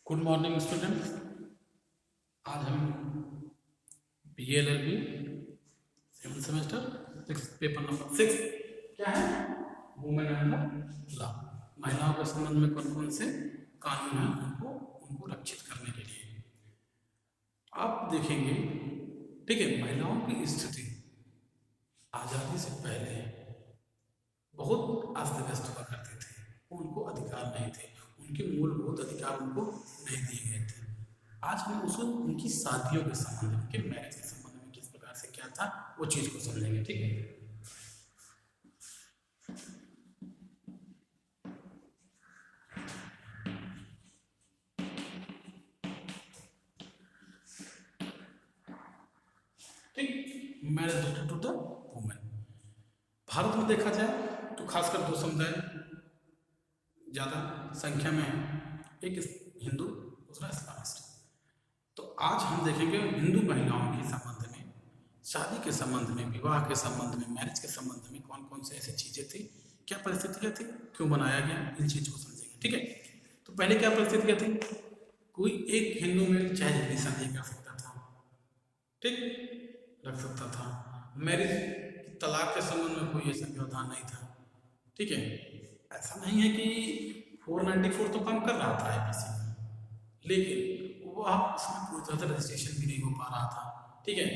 Good morning students. आज हम BA-LLB 7th semester 6 paper number 6 क्या है, वुमेन एंड द लॉ, महिलाओं के संबंध में कौन कौन से कानून हैं उनको रक्षित करने के लिए आप देखेंगे। ठीक है, महिलाओं की स्थिति आज़ादी से पहले बहुत अस्त व्यस्त हुआ करते थे, उनको अधिकार नहीं थे, उनके मूलभूत अधिकार उनको नहीं दिए गए थे। आज हम उनकी शादियों के संबंध में, उनके मैरिज के संबंध में किस प्रकार से क्या था वो चीज़ को समझेंगे। ठीक है, ठीक, marriage related to the women. Bharat में देखा जाए तो खासकर दो समुदाय ज़्यादा संख्या में है, एक हिंदू, दूसरा इस्लामिस्ट। तो आज हम देखेंगे हिंदू महिलाओं के संबंध में, शादी के संबंध में, विवाह के संबंध में, मैरिज के संबंध में कौन कौन से ऐसी चीज़ें थी, क्या परिस्थितियाँ थी, क्यों बनाया गया, इन चीज़ को समझेंगे। ठीक है, तो पहले क्या परिस्थितियाँ थी, कोई एक हिंदू में चाहे जितनी शादी कर सकता था, ठीक, रख सकता था। मैरिज तलाक के संबंध में कोई ऐसा व्यवधान नहीं था। ठीक है, ऐसा नहीं है कि 494 तो काम कर रहा था IPC में, लेकिन वह उसमें पूरी तरह से रजिस्ट्रेशन भी नहीं हो पा रहा था। ठीक है,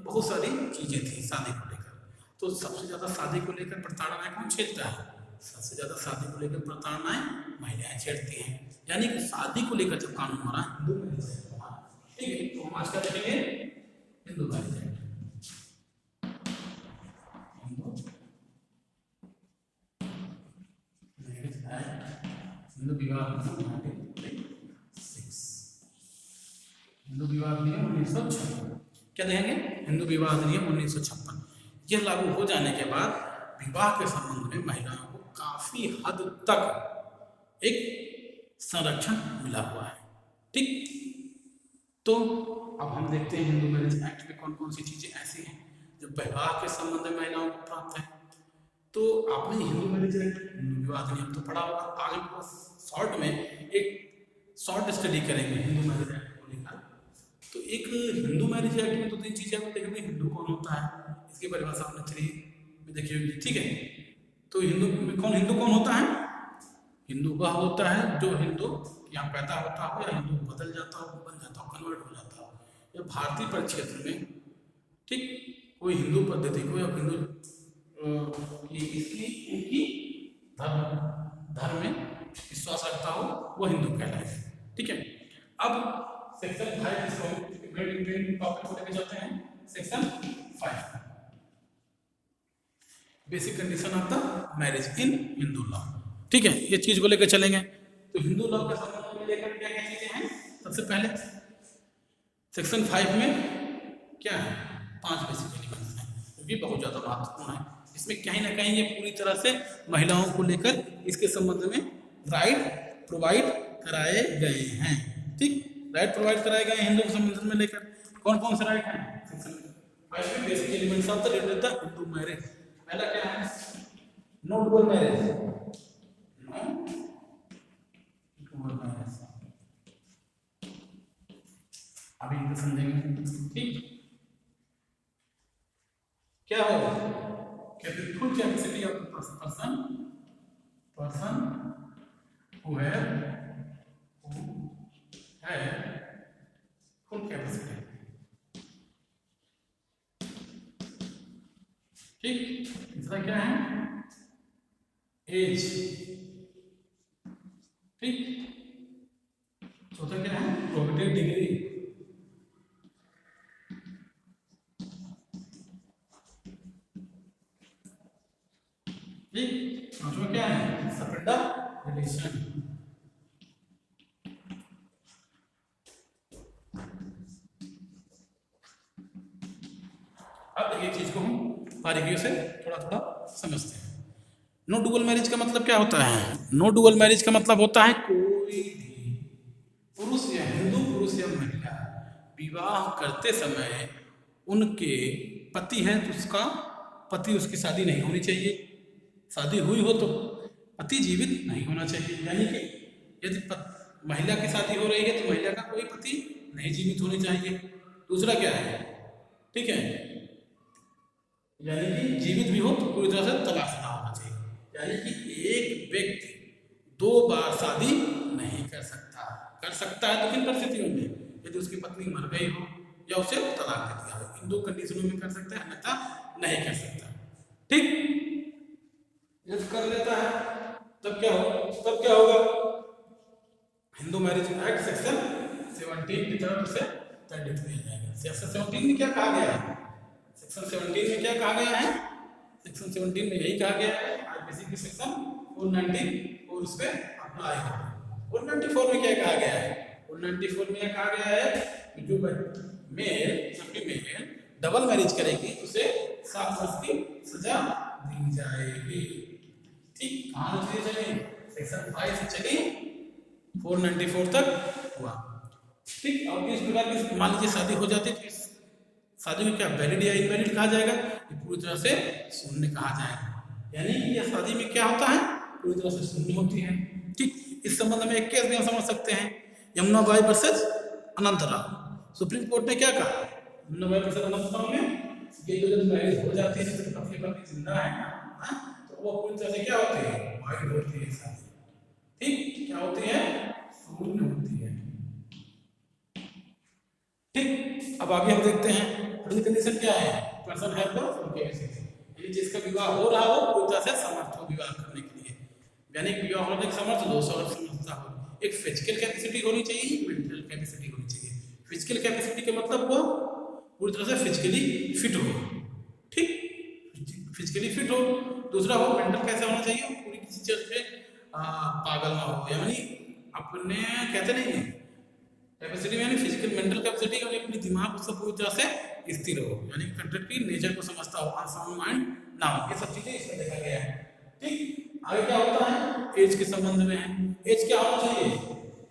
बहुत सारी चीज़ें थी शादी को लेकर। तो सबसे ज़्यादा शादी को लेकर प्रताड़नाएं कौन छेड़ता है? सबसे ज़्यादा शादी को लेकर प्रताड़नाएं महिलाएं छेड़ती हैं। यानी कि शादी को लेकर जब कानून बना हिंदू मैरिज एक्ट बना, ठीक है, तो हम आज क्या देखेंगे, हिंदू मैरिज एक्ट, हिंदू विवाह हिंदू विवाह अधिनियम 1956, क्या देखेंगे, हिंदू विवाह अधिनियम 1956। यह लागू हो जाने के बाद विवाह के संबंध में महिलाओं को काफी हद तक एक संरक्षण मिला हुआ है। ठीक, तो अब हम देखते हैं हिंदू मैरिज एक्ट में कौन कौन सी चीजें ऐसी हैं जो विवाह के संबंध में महिलाओं को प्राप्त है। तो आपने हिंदू मैरिज एक्ट, हिंदू विवाह अधिनियम तो पढ़ा होगा। आगे शॉर्ट में एक शॉर्ट स्टडी करेंगे हिंदू मैरिज एक्ट को लेकर। तो एक हिंदू मैरिज एक्ट में तो तीन चीजें आप देखेंगे, हिंदू कौन होता है, इसकी परिभाषा आपने 3 में देखी होगी। ठीक है, तो हिंदू कौन होता है? हिंदू वह होता है जो हिंदू यहाँ पैदा होता हो या हिंदू बदल जाता हो, बन जाता हो, कन्वर्ट हो जाता हो, या भारतीय परिक्षेत्र में, ठीक, कोई हिंदू पद्धति को या हिंदू उनकी धर्म में विश्वास रखता हो, वो हिंदू कहलाएगा। ठीक है, अब सेक्शन 5 टॉपिक को लेकर जाते हैं। Section 5, basic condition of the marriage in Hindu law. ठीक है, ये चीज को लेकर चलेंगे। तो हिंदू लॉ के संबंध में लेकर क्या क्या चीजें हैं? सबसे पहले सेक्शन 5 में क्या है, 5 बेसिक एलिमेंट्स हैं, जो कि बहुत ज्यादा महत्वपूर्ण है। इसमें कहीं ना कहीं ये पूरी तरह से महिलाओं को लेकर इसके संबंध में राइट प्रोवाइड कराए गए हैं। ठीक, राइट प्रोवाइड कराए गए हिंदू के संबंध में लेकर। कौन कौन से राइट हैं? सेक्शन 5 में basic elements of the Hindu marriage. पहला क्या है, no dual marriage, no dual marriage, अभी इनको समझेंगे। ठीक, क्या होगा, full capacity of the person who have full capacity। ठीक, दूसरा क्या है, एज। ठीक, चौथा क्या है, प्रोबेबिलिटी डिग्री। ठीक, पांचवा क्या है, सरेंडर रिलेशन। अब देखिए चीज को हम बारीकियों से थोड़ा थोड़ा समझते हैं। नो डुअल मैरिज का मतलब क्या होता है? नो डुअल मैरिज का मतलब होता है कोई भी पुरुष या हिंदू पुरुष या महिला विवाह करते समय उनके पति है तो उसका पति, उसकी शादी नहीं होनी चाहिए। शादी हुई हो तो पति जीवित नहीं होना चाहिए। यानी कि यदि महिला की शादी हो रही है तो महिला का कोई पति नहीं जीवित होने चाहिए। दूसरा क्या है, ठीक है, यानी कि जीवित भी हो तो पूरी तरह से तलाकशुदा होना चाहिए। यानी कि एक व्यक्ति 2 बार शादी नहीं कर सकता। कर सकता है तो किन परिस्थितियों में, यदि उसकी पत्नी मर गई हो या उसे तलाक दे दिया हो, इन 2 कंडीशनों में कर सकता है, अन्यथा नहीं कर सकता। ठीक, यदि कर लेता है तब क्या होगा, हिंदू मैरिज एक्ट सेक्शन 17 की तरफ से दंडित किया जाएगा। सेक्शन 17 में क्या कहा गया है, सेक्शन 17 में क्या कहा गया है, सेक्शन 17 में यही कहा गया है, आईपीसी की सेक्शन 490 और उस पर अप्लाई होगा। 494 में क्या कहा गया है, 494 में कहा गया है कि जो मेल डबल मैरिज करेगी उसे 7 वर्ष की सजा दी जाएगी। ठीक, कहां से चली, सेक्शन 5 से चली 494 तक हुआ। ठीक, और इस प्रकार की मान लीजिए शादी हो जाती है, शादी में क्या वैलिड या इनवैलिड कहा जाएगा, ये पूरी तरह से शून्य कहा जाएगा। यानी कि यह शादी में क्या होता है, पूरी तरह से शून्य होती है। ठीक, इस संबंध में एक केस भी हम समझ सकते हैं, Yamunabai versus Anantrao. Supreme court ने क्या कहा, यमुनाबाई वर्सेस अनंतराव में ये जो जब मैरिज हो जाती है तो पति जिंदा है ना, तो वो पूरी तरह से क्या होती है, वाइड होती है शादी। ठीक, क्या होती है, शून्य होती है। ठीक, अब आगे हम देखते हैं अगली कंडीशन क्या है, पर्सन है तो यानी जिसका विवाह हो रहा हो पूरी तरह से समर्थ हो विवाह करने के लिए, यानी विवाह होने के समर्थ 200 समर्थता हो। एक फिजिकल कैपेसिटी होनी चाहिए, मेंटल कैपेसिटी होनी चाहिए। फिजिकल कैपेसिटी का मतलब वो पूरी तरह से फिजिकली फिट हो। ठीक, फिजिकली फिट हो। दूसरा हो मेंटल कैसे होना चाहिए, पूरी किसी चीज पे पागल ना हो, यानी अपने कहते नहीं है कैपेसिटी में, यानी फिजिकल मेंटल कैपेसिटी और अपनी दिमाग उससे पूरी तरह से स्थिर हो, यानी कंट्रैक्ट की नेचर को समझता हो, अनसाउंड माइंड ना हो। ये सब चीजें इसमें देखा गया है। ठीक, आगे क्या होता है, एज के संबंध में। एज क्या होना चाहिए,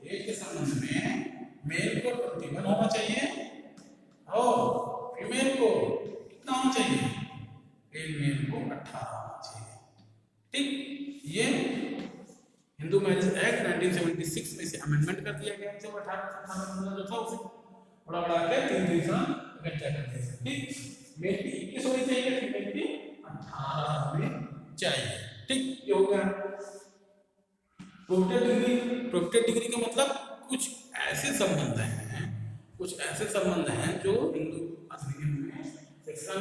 एज के संबंध में मेल को 21 होना चाहिए और फीमेल को कितना होना चाहिए, मेल को 18 होना चाहिए। ठीक, ये हिंदू मैरिज एक्ट 1976 में से अमेंडमेंट कर दिया गया, जब 18 जो था उसे बड़ा बड़ा के 3 साल इकट्ठा कर दिया। ठीक, मेल की 21 होनी चाहिए, फीमेल की 18 होनी चाहिए। ठीक, ये हो गया। प्रोहिबिटेड डिग्री का मतलब कुछ ऐसे संबंध हैं जो हिंदू अधिनियम में सेक्शन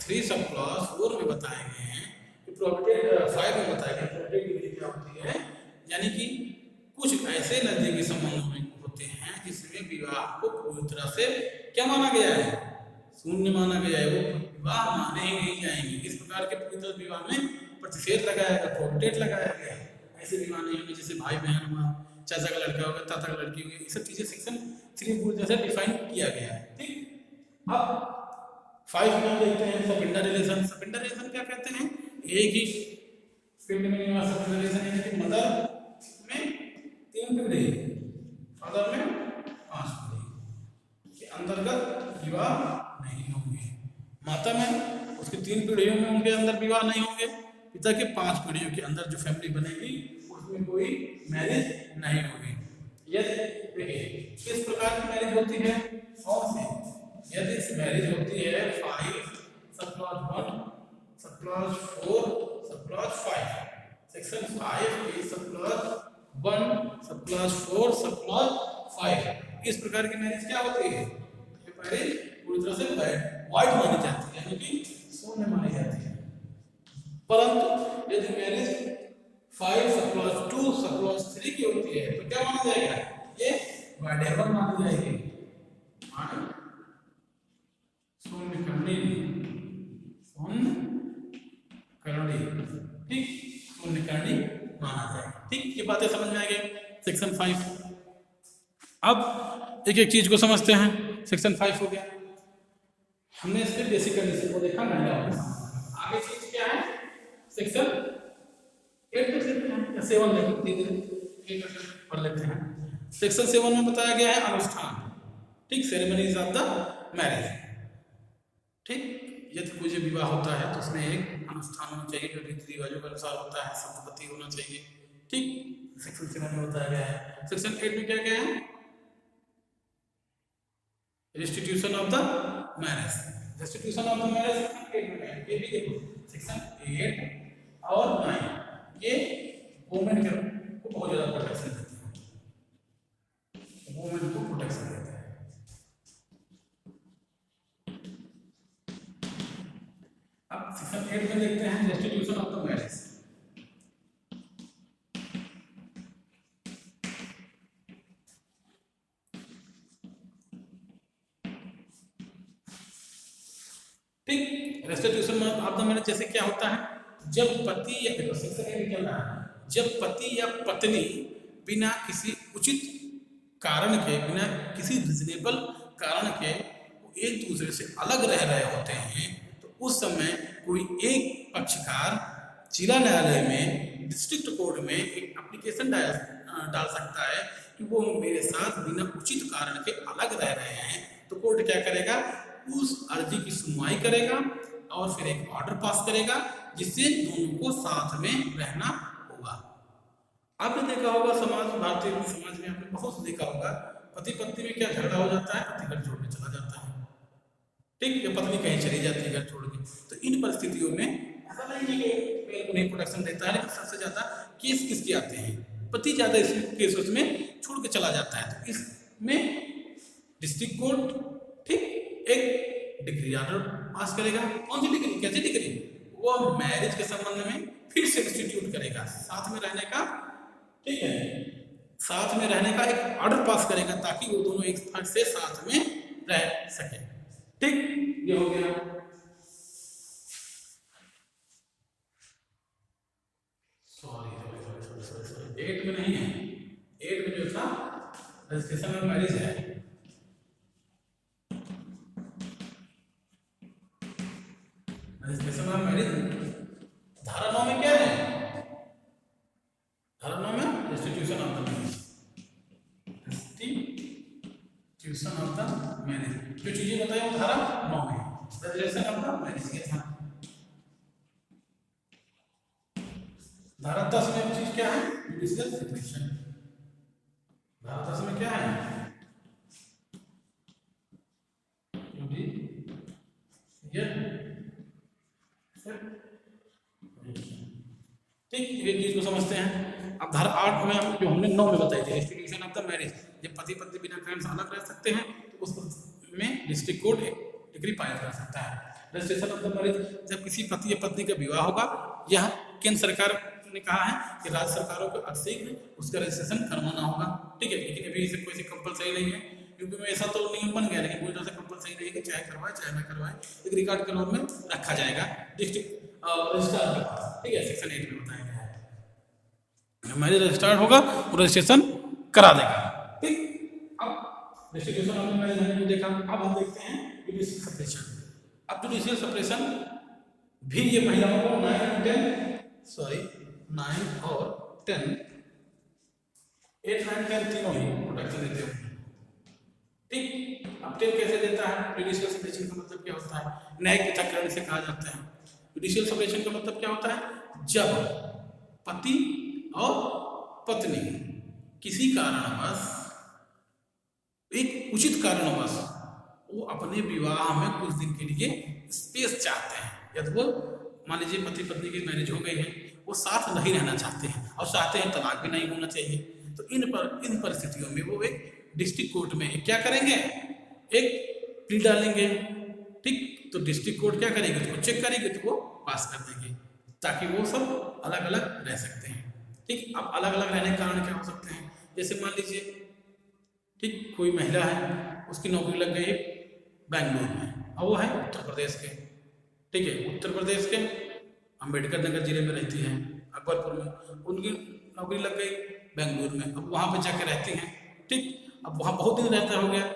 3 सब क्लॉज 4 में बताए गए हैं, कि प्रोहिबिटेड 5 में बताया गया प्रोहिबिटेड डिग्री क्या होती है, यानी कि कुछ ऐसे नजदीकी संबंध होते हैं जिसमें विवाह को पूरी तरह से क्या माना गया है, शून्य माना गया है, वो विवाह माने ही नहीं जाएंगे। इस प्रकार के पूरी तरह विवाह में प्रतिषेध लगाया गया, प्रोहिबिटेड लगाया गया। ऐसे विवाह नहीं होंगे जैसे भाई बहन हुआ, चाचा का लड़का होगा, ताता का लड़की होगी, ये सब चीजें सेक्शन 3 पूरी तरह से डिफाइन किया गया है। ठीक, अब 5 में देखते हैं सपिंडा रिलेशन। सपिंडा रिलेशन क्या कहते हैं, एक ही पिंड में सपिंडा रिलेशन, यानी कि मदर में 3 पीढ़ी, फादर में 5 पीढ़ी के अंतर्गत विवाह नहीं होंगे। माता में उसकी 3 पीढ़ियों में उनके अंदर विवाह नहीं होंगे। पिता के 5 पीढ़ियों के अंदर जो फैमिली बनेगी उसमें कोई मैरिज नहीं होगी। यदि देखिए किस प्रकार की मैरिज होती है, कौन सी, यदि मैरिज होती है 5 sub clause 1 sub clause 4 sub clause 5, section 5 की sub clause 1 sub clause 4 sub clause 5, इस प्रकार की मैरिज क्या होती है, ये मैरिज पूरी तरह से वाइड मानी जाती है, यानी कि शून्य मानी जाती है। परंतु यदि marriage 5 sub clause 2 sub clause 3 की होती है तो क्या माना जाएगा, ये वाइडेबल मानी जाएगी, शून्य करनी। ठीक, शून्य करनी माना जाएगा। ठीक, ये बातें समझ में आ गई सेक्शन 5। अब एक एक चीज को समझते हैं। सेक्शन 5 हो गया, हमने इसके बेसिक कंडीशन को देखा, महिलाओं के साथ। आगे चीज क्या है, सेक्शन 8 पे देखते हैं या 7 लेके पढ़ लेते हैं। सेक्शन 7 में बताया गया है अनुष्ठान। ठीक, सेरेमनीज ऑफ द मैरिज। ठीक, यदि कोई विवाह होता है तो उसमें एक अनुष्ठान होना चाहिए जो रीति रिवाजों के अनुसार होता है, संपत्ति होना चाहिए। ठीक, सेक्शन 7 में बताया गया है। सेक्शन 8 में क्या क्या है? Restitution of the marriage. Restitution of the marriage section 8 में है। ये भी देखो सेक्शन 8 और 9 ये वुमेन को बहुत ज्यादा प्रोटेक्शन देते हैं, वुमेन को प्रोटेक्शन देते हैं। अब सेक्शन 8 में देखते हैं रेस्टिट्यूशन ऑफ द मैरिज। ठीक, रेस्टिट्यूशन ऑफ द मैरिज जैसे क्या होता है, जब पति या देखो सेक्शन 8 क्या है, जब पति या पत्नी बिना किसी उचित कारण के, बिना किसी रिजनेबल कारण के एक दूसरे से अलग रह रहे होते हैं, तो उस समय कोई एक पक्षकार जिला न्यायालय में, डिस्ट्रिक्ट कोर्ट में एक एप्लीकेशन डाल सकता है कि वो मेरे साथ बिना उचित कारण के अलग रह रहे हैं। तो कोर्ट क्या करेगा, उस अर्जी की सुनवाई करेगा और फिर एक ऑर्डर पास करेगा जिससे दोनों को साथ में रहना होगा। आपने देखा होगा समाज, भारतीय समाज में आपने बहुत देखा होगा, पति पत्नी में क्या झगड़ा हो जाता है, पति घर छोड़ के चला जाता है, ठीक, या पत्नी कहीं चली जाती है घर छोड़ के। तो इन परिस्थितियों में ऐसा नहीं है कि मेरे को नहीं प्रोटेक्शन देता है, लेकिन सबसे ज्यादा केस किसके आते हैं, पति ज्यादा इस केस में छोड़ के चला जाता है। तो इसमें डिस्ट्रिक्ट कोर्ट ठीक एक डिग्री ऑर्डर पास करेगा। कौन सी डिग्री, कैसी डिग्री, वो मैरिज के संबंध में फिर से इंस्टीट्यूट करेगा, साथ में रहने का, ठीक है, साथ में रहने का एक ऑर्डर पास करेगा ताकि वो दोनों एक से साथ में रह सके। ठीक, ये हो गया। सॉरी 8 में नहीं है, 8 में जो था रजिस्ट्रेशन ऑफ मैरिज है, रजिस्ट्रेशन ऑफ मैरिज धारा 9 में क्या है, धारा 9 में restitution of the marriage, restitution of the marriage जो चीजें बताई वो धारा 9 में, रजिस्ट्रेशन ऑफ द मैरिज ये था। धारा 10 में चीज क्या है, जुडिशियल सेपरेशन। धारा 10 में क्या है, ठीक, ये चीज को समझते हैं। अब धारा 8 में हम जो हमने 9 में बताई थी, रेस्टिट्यूशन ऑफ द मैरिज, जब पति पत्नी बिना कारण से अलग रह सकते हैं तो उस में डिस्ट्रिक्ट कोर्ट एक डिग्री पारित कर सकता है। रजिस्ट्रेशन ऑफ द मैरिज जब किसी पति या पत्नी का विवाह होगा, यह केंद्र सरकार ने कहा है कि राज्य सरकारों को अतिशीघ्र उसका रजिस्ट्रेशन करवाना होगा, ठीक है, लेकिन अभी इसे कोई कंपलसरी नहीं है, क्योंकि में ऐसा तो नियम बन गया, लेकिन पूरी तरह से कंपलसरी नहीं है कि चाहे करवाए चाहे ना करवाए, एक रिकॉर्ड के रूप में रखा जाएगा डिस्ट्रिक्ट रजिस्ट्रार के पास, ठीक है, सेक्शन 8 में बताया गया है। मैरिज रजिस्ट्रार होगा वो रजिस्ट्रेशन करा देगा। ठीक, अब रेस्टिट्यूशन ऑफ मैरिज हमने देखा, अब हम देखते हैं जुडिशियल सेपरेशन। अब जुडिशियल सेपरेशन भी ये महिलाओं को 9 और 10 तीनों ही प्रोटेक्शन देते हैं। ठीक, अब 10 कैसे देता है, जुडिशियल सेपरेशन का मतलब क्या होता है, न्यायिक पृथक्करण से कहा जाता है। जुडिशियल सेपरेशन का मतलब क्या होता है, जब पति और पत्नी किसी कारणवश, एक उचित कारणवश वो अपने विवाह में कुछ दिन के लिए स्पेस चाहते हैं, यदि वो मान लीजिए पति पत्नी की मैरिज हो गई है, वो साथ नहीं रहना चाहते हैं और चाहते हैं तलाक भी नहीं होना चाहिए, तो इन परिस्थितियों में वो एक डिस्ट्रिक्ट कोर्ट में क्या करेंगे, एक प्ली डालेंगे। ठीक, तो डिस्ट्रिक्ट कोर्ट क्या करेगी, उसको चेक करेगी तो वो पास कर देंगे ताकि वो सब अलग अलग रह सकते हैं। ठीक, अब अलग अलग रहने के कारण क्या हो सकते हैं, जैसे मान लीजिए ठीक कोई महिला है, उसकी नौकरी लग गई बेंगलुरु में और वो है उत्तर प्रदेश के, ठीक है, उत्तर प्रदेश के अंबेडकर नगर जिले में रहती हैं, अकबरपुर में, उनकी नौकरी लग गई बेंगलुरु में, अब वहाँ पर जाकर रहती हैं। ठीक, अब वहाँ बहुत दिन रहता हो गया,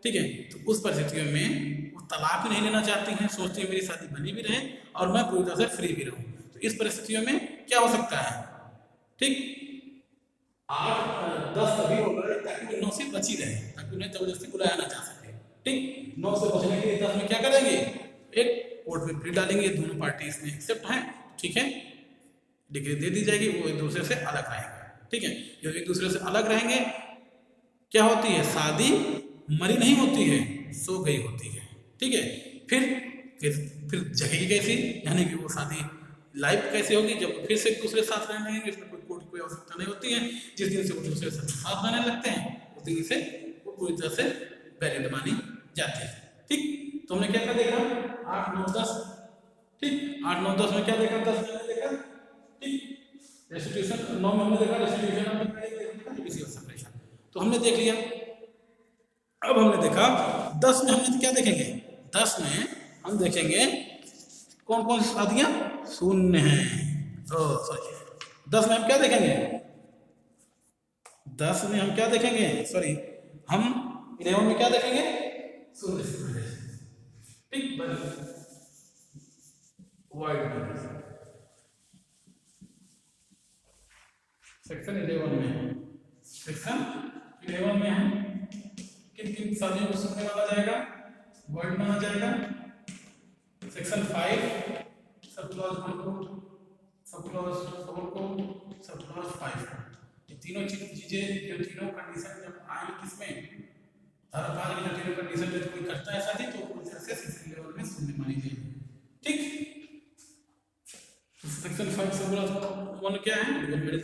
ठीक है, तो उस परिस्थितियों में वो तलाक भी नहीं लेना चाहती हैं, सोचती हैं मेरी शादी बनी भी रहे और मैं पूरी तरह से फ्री भी रहूँ। तो इस परिस्थितियों में क्या हो सकता है, ठीक 8-10 तभी हो गए ताकि 9 से बची रहे, ताकि उन्हें जबरदस्ती बुलाया ना जा सके। ठीक, 9 से बचने के लिए 10 में क्या करेंगे, एक कोर्ट में प्ली डालेंगे, दोनों पार्टी इसमें एक्सेप्ट हैं, ठीक है, डिग्री दे दी जाएगी, वो एक दूसरे से अलग रहेंगे। ठीक है, जब एक दूसरे से अलग रहेंगे क्या होती है, शादी मरी नहीं होती है, सो गई होती है। ठीक है, फिर जगेगी कैसी, यानी कि वो शादी लाइफ कैसे होगी, जब फिर से एक दूसरे के साथ रहने लगेंगे, इसमें कोई कोर्ट की कोई आवश्यकता नहीं होती है। जिस दिन से वो दूसरे के साथ रहने लगते हैं उस दिन से वो पूरी तरह से वैलिड मानी जाती है। ठीक, तो हमने क्या क्या देखा, 8, 9, 10। ठीक, 8, 9, 10 में क्या देखा, 10 में देखा, ठीक, रेस्टिट्यूशन, 9 में हमने देखा रेस्टिट्यूशन ऑफ सेपरेशन, तो हमने देख लिया। अब हमने देखा 10 में हमने क्या देखेंगे, 10 में हम देखेंगे कौन कौन सी शादियां शून्य हैं। सॉरी, 10 में हम क्या देखेंगे, 10 में हम क्या देखेंगे, सॉरी हम 11 में क्या देखेंगे, शून्य सेपरेशन। ठीक, वाइड सेक्शन 11 में, सेक्शन 11 में हम किन किन शादियों को शून्य माना जाएगा, वर्ड माना जाएगा। सेक्शन 5 सब क्लॉज 1 को, सब क्लॉज 4 को, सब क्लॉज 5 को, ये तीनों चीजें, जो तीनों कंडीशन जब आएंगी किसमें, धारा 5 की जो तीनों कंडीशन जब कोई करता है शादी तो पूरी तरह से सेक्शन 11 में शून्य मानी जाएगी। ठीक, सेक्शन 5 सब क्लॉज 1 क्या है, लीगल मैरिज,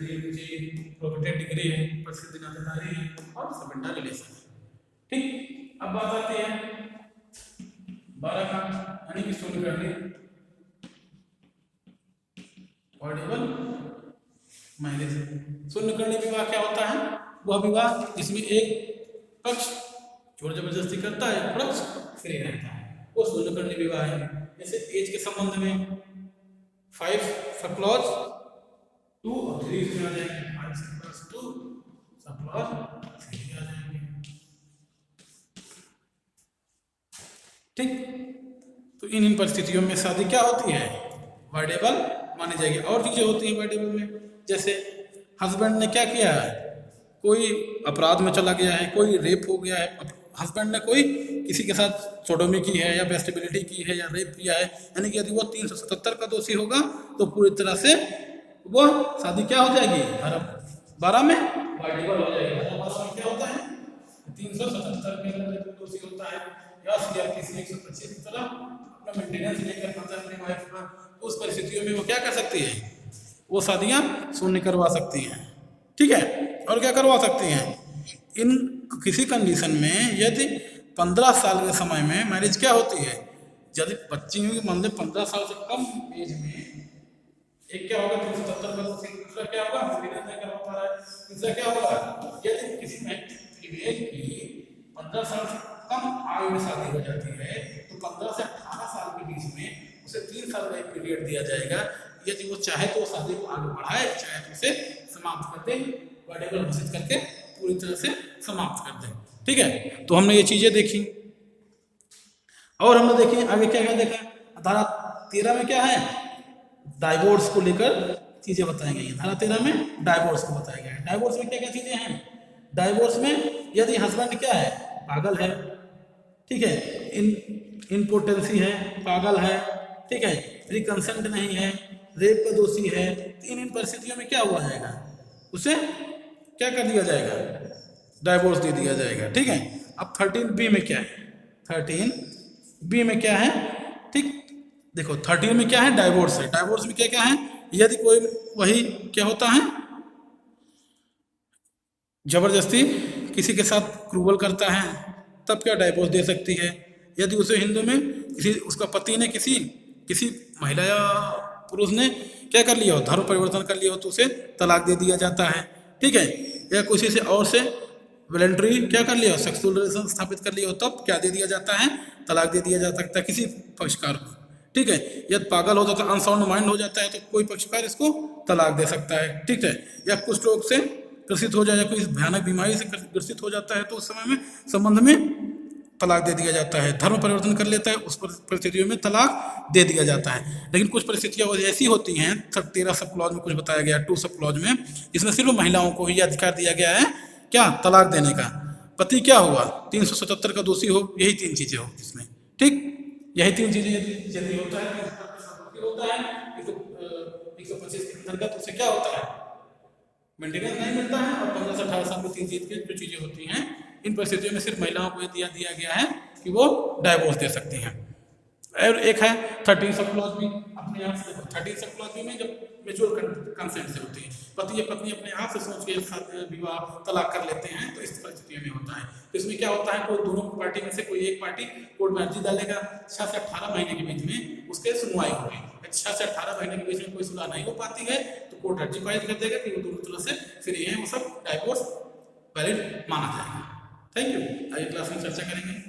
प्रॉपर्टी डिग्री है, प्रसिद्ध नातेदारी है और सबेंटा रिलेशन है। ठीक, अब बात आती है 12 का, यानी कि शून्य करने ऑर्डेबल मैरिज। शून्य करने विवाह क्या होता है, वह विवाह जिसमें एक पक्ष जोर जबरदस्ती करता है, एक पक्ष फ्री रहता है, वो शून्य करने विवाह है। जैसे एज के संबंध में 5 सब क्लॉज 2 और 3 इसमें आ जाएंगे, 5 सब क्लॉज 2 सब क्लॉज 3 आ जाएंगे। ठीक, तो इन परिस्थितियों में शादी क्या होती है, वाइडेबल मानी जाएगी। और चीजें होती हैं वाइडेबल में, जैसे हस्बैंड ने क्या किया है, कोई अपराध में चला गया है, कोई रेप हो गया है, हस्बैंड ने कोई किसी के साथ सोडोमी की है या बेस्टिबिलिटी की है या रेप किया है, यानी कि यदि वो 377 का दोषी होगा तो पूरी तरह से वह शादी क्या हो जाएगी, धारा 12 में वाइडेबल हो जाएगी। धारा 12 में क्या होता है, 377 में अगर दोषी होता है या सीआरपीसी 125 की तरह अपना मेंटेनेंस लेकर करता है अपनी वाइफ का, उस परिस्थितियों में वो क्या कर सकती है, वो शादियां शून्य करवा सकती हैं। ठीक है, और क्या करवा सकती हैं, इन किसी कंडीशन में यदि 15 साल के समय में मैरिज क्या होती है, यदि बच्ची हुई मान लो 15 साल से कम एज में, एक क्या होगा 377 का, दूसरा क्या होगा मेंटेनेंस नहीं करवा पा रहा है, तीसरा क्या होगा यदि किसी फीमेल की 15 साल से कम आयु में शादी हो जाती है तो 15 से 18 साल के बीच में उसे 3 साल का एक पीरियड दिया जाएगा, यदि वो चाहे तो शादी को आगे बढ़ाए, चाहे तो उसे समाप्त कर दे, वाइडेबल घोषित करके पूरी तरह से समाप्त कर दे। ठीक है, तो हमने ये चीजें देखी और हमने देखी आगे क्या क्या देखा। धारा 13 में क्या है, डाइवोर्स को लेकर चीजें बताई गई है। धारा 13 में डाइवोर्स को बताया गया है। डाइवोर्स में क्या क्या चीजें हैं, डाइवोर्स में यदि हस्बैंड क्या है, पागल है, ठीक है, इम्पोर्टेंसी है, पागल है, ठीक है, फ्री कंसेंट नहीं है, रेप का दोषी है, इन परिस्थितियों में क्या हुआ जाएगा, उसे क्या कर दिया जाएगा, डाइवोर्स दे दिया जाएगा। ठीक है, अब 13B में क्या है, 13B में क्या है, ठीक, देखो 13 में क्या है, डाइवोर्स है। डाइवोर्स में क्या क्या है, यदि कोई वही क्या होता है, जबरदस्ती किसी के साथ क्रूवल करता है तब क्या डाइवोर्स दे सकती है। यदि उसे हिंदू में किसी उसका पति ने किसी महिला या पुरुष ने क्या कर लिया हो, धर्म परिवर्तन कर लिया हो तो उसे तलाक दे दिया जाता है। ठीक है, या किसी से और से वॉलंटरी क्या कर लिया हो, सेक्सुअल रिलेशन स्थापित कर लिया हो तब क्या दे दिया जाता है, तलाक दे दिया जा सकता है किसी पक्षकार को। ठीक है, यदि पागल हो जाता है, अनसाउंड माइंड हो जाता है तो कोई पक्षकार इसको तलाक दे सकता है। ठीक है, या कुछ रोग से ग्रसित हो जाए या कोई भयानक बीमारी से ग्रसित हो जाता है तो उस समय में संबंध में तलाक दे दिया जाता है। धर्म परिवर्तन कर लेता है उस परिस्थितियों में तलाक दे दिया जाता है। लेकिन कुछ परिस्थितियां ऐसी होती हैं, 13 सब क्लॉज में कुछ बताया गया, 2 सब क्लॉज में, जिसमें सिर्फ महिलाओं को ही अधिकार दिया गया है क्या, तलाक देने का। पति क्या हुआ, 377 का दोषी हो, यही 3 चीजें हो इसमें। ठीक, यही 3 चीजें यदि होता है, होता है 125 के अंतर्गत उसे क्या होता है, मेंटेनेंस नहीं मिलता है और 15 से 18 साल में 3 चीज की जो चीजें होती हैं, इन परिस्थितियों में सिर्फ महिलाओं को दिया गया है कि वो डाइवोर्स दे सकती हैं। और एक है 13 सब क्लॉज भी, अपने आप से 13 सब क्लॉज भी में जब म्यूचुअल कंसेंट से होती है, पति या पत्नी अपने आप से सोच के एक साथ विवाह तलाक कर लेते हैं, तो इस परिस्थितियों में होता है। तो इसमें क्या होता है, कोई दोनों पार्टी में से कोई एक पार्टी कोर्ट में अर्जी डालेगा, 6 से 18 महीने के बीच में उसके सुनवाई होगी। 6 से 18 महीने के बीच में कोई सुलह नहीं हो पाती है तो कोर्ट अर्जी फाइल कर देगा कि वो दोनों तरह से फ्री हैं, वो सब डाइवोर्स वैलिड माना जाएगा। Thank you. आगे क्लास में चर्चा करेंगे।